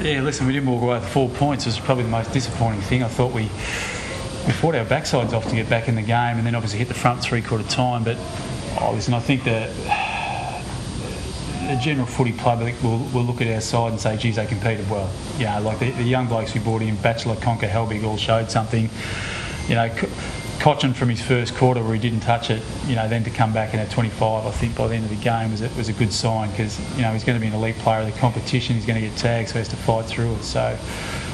Yeah, listen, we didn't walk away with 4 points. It was probably the most disappointing thing. I thought we fought our backsides off to get back in the game, and then obviously hit the front three-quarter time. But listen, I think that the general footy public will look at our side and say, geez, they competed well. You know, like the young blokes we brought in, Batchelor, Conker, Helbig, all showed something. You know, Cochin from his first quarter where he didn't touch it, you know, then to come back in at 25, I think by the end of the game was a good sign, because, you know, he's going to be an elite player of the competition. He's going to get tagged, so he has to fight through it. So,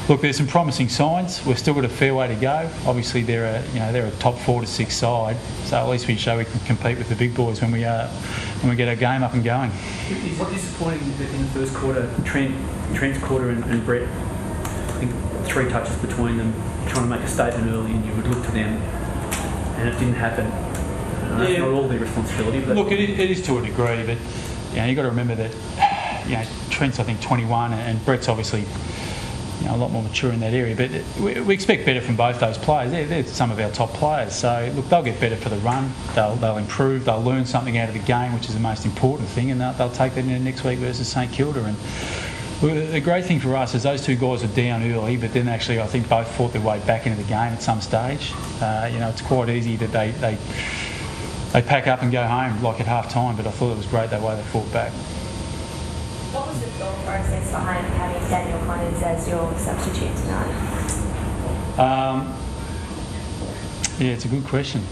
look, there's some promising signs. We've still got a fair way to go. Obviously, they're a top 4 to 6 side, so at least we show we can compete with the big boys when we get our game up and going. Is it disappointing that in the first quarter, Trent's quarter and Brett, I think 3 touches between them, trying to make a statement early, and you would look to them, and it didn't happen. That's not all their responsibility. But look, it is to a degree, but you know, you've got to remember that, you know, Trent's I think 21, and Brett's obviously, you know, a lot more mature in that area. But we expect better from both those players. They're some of our top players. So look, they'll get better for the run. They'll improve. They'll learn something out of the game, which is the most important thing, and they'll take that into next week versus St Kilda. And the great thing for us is those 2 guys were down early, but then actually I think both fought their way back into the game at some stage. You know, it's quite easy that they pack up and go home like at half time, but I thought it was great that way they fought back. What was the thought process behind having Daniel Connors as your substitute tonight? Yeah, it's a good question.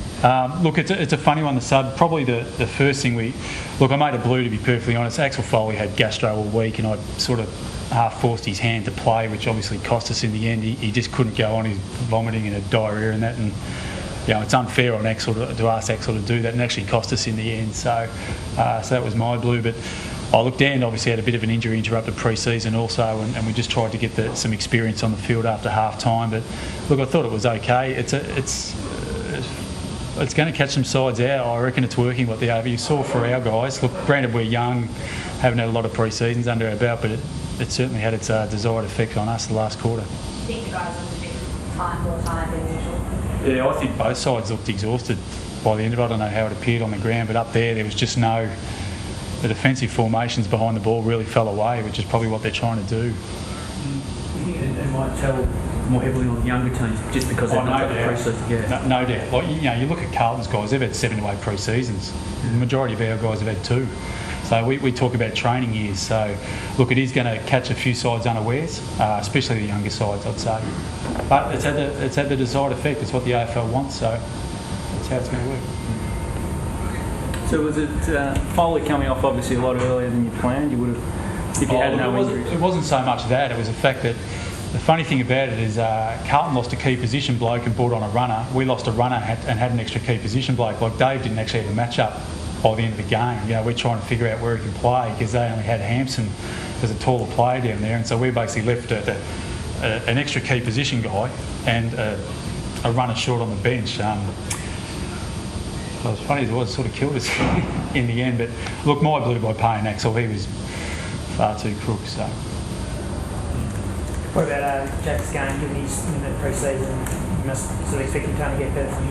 Look, it's a funny one, the sub. Probably the first thing I made a blue, to be perfectly honest. Axel Foley had gastro all week, and I sort of half forced his hand to play, which obviously cost us in the end. He just couldn't go on. He's vomiting and had diarrhoea and that, and you know, it's unfair on Axel to ask Axel to do that, and actually cost us in the end. So that was my blue. But Dan obviously had a bit of an injury, interrupted pre-season also, and we just tried to get some experience on the field after half time. But look, I thought it was okay. It's going to catch some sides out. I reckon it's working what the AFL. You saw for our guys. Look, granted we're young, haven't had a lot of pre-seasons under our belt, but it certainly had its desired effect on us the last quarter. Do you think the guys looked a bit more tired than usual? Yeah, I think both sides looked exhausted by the end of it. I don't know how it appeared on the ground, but up there was just the defensive formations behind the ball really fell away, which is probably what they're trying to do. Do you think it might tell more heavily on younger teams just because they've not got the pre-season? Yeah. No doubt. Like, you know, you look at Carlton's guys, they've had 7 to 8 pre-seasons. The majority of our guys have had 2. So we talk about training years. So, look, it is going to catch a few sides unawares, especially the younger sides, I'd say. But it's had the desired effect. It's what the AFL wants, so that's how it's going to work. So was it Foley coming off obviously a lot earlier than you planned? You would have, if you had no injuries. It wasn't so much that. It was the fact that the funny thing about it is Carlton lost a key position bloke and brought on a runner. We lost a runner and had an extra key position bloke. Like Dave didn't actually have a match-up by the end of the game. You know, we're trying to figure out where he can play because they only had Hampson as a taller player down there, and so we basically left an extra key position guy and a runner short on the bench. Well, as funny as it was, it sort of killed us in the end. But look, my blue by paying Axel, he was far too crook. So. What about Jack's game, given he's in the pre-season? You must sort of expect him to get better from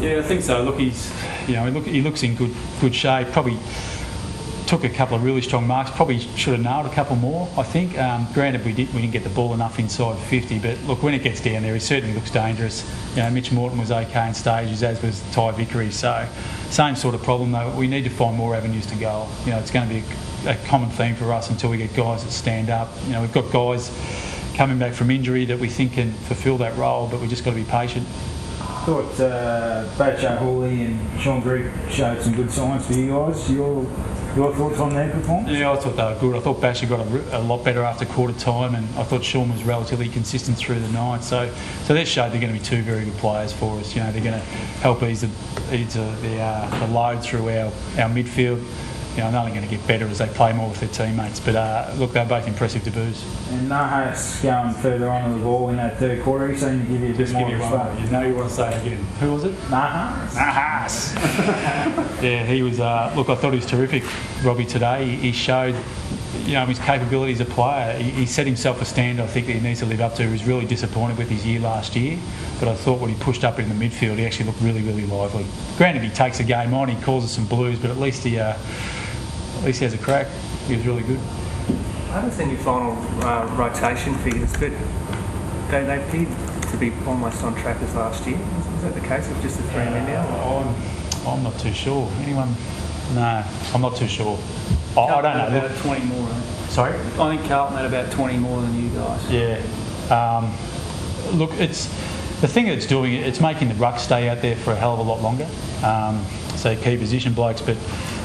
here. Yeah, I think so. Look, he looks in good shape. Probably took a couple of really strong marks. Probably should have nailed a couple more, I think. Granted, we didn't get the ball enough inside 50, but look, when it gets down there, he certainly looks dangerous. You know, Mitch Morton was okay in stages, as was Ty Vickery. So, same sort of problem though. We need to find more avenues to goal. You know, it's going to be a common theme for us until we get guys that stand up. You know, we've got guys coming back from injury that we think can fulfil that role, but we just got to be patient. I thought both Joe Hawley and Sean Greig showed some good signs for you guys. Your thoughts on their performance? Yeah, I thought they were good. I thought Basher got a lot better after quarter time, and I thought Sean was relatively consistent through the night. So they showed they're going to be 2 very good players for us. You know, they're going to help ease the load through our midfield. You know, they're only going to get better as they play more with their teammates. But look, they're both impressive debuts. And Nahas going further on the ball in that third quarter, he seemed to give you a bit more respect. You know you want to say it again. Who was it? Nahas. Yeah, he was. Look, I thought he was terrific, Robbie, today. He showed, you know, his capability as a player. He set himself a standard I think that he needs to live up to. He was really disappointed with his year last year, but I thought when he pushed up in the midfield, he actually looked really, really lively. Granted, he takes a game on, he causes some blues, but at least he has a crack. He was really good. I haven't seen your final rotation figures, but they appeared to be almost on track as last year. Is that the case of just the 3 men now? I'm not too sure. Anyone? No, I'm not too sure. I don't know. About 20 more, I think. Sorry? I think Carlton had about 20 more than you guys. Yeah. Look, it's the thing it's doing. It's making the ruck stay out there for a hell of a lot longer. So key position blokes, but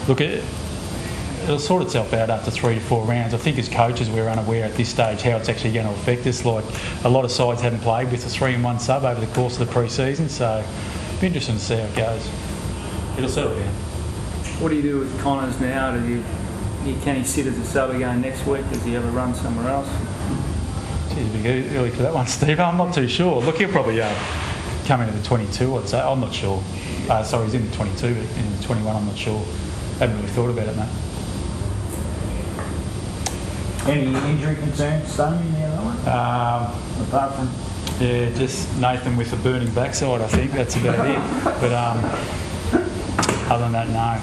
look, it'll sort itself out after 3 to 4 rounds. I think as coaches we're unaware at this stage how it's actually going to affect us. Like a lot of sides haven't played with a 3-in-1 sub over the course of the pre-season, so it'll be interesting to see how it goes. It'll settle down. What do you do with Connors now? Can he sit as a sub again next week? Does he have a run somewhere else? Geez, a bit early for that one, Steve. I'm not too sure. Look, he'll probably come into the 22, I'd say. I'm not sure. Sorry, he's in the 22, but in the 21, I'm not sure. Haven't really thought about it, mate. Any injury concerns, Stoney, in the other one? Apart from... Yeah, just Nathan with a burning backside, I think. That's about it. But other than that, no.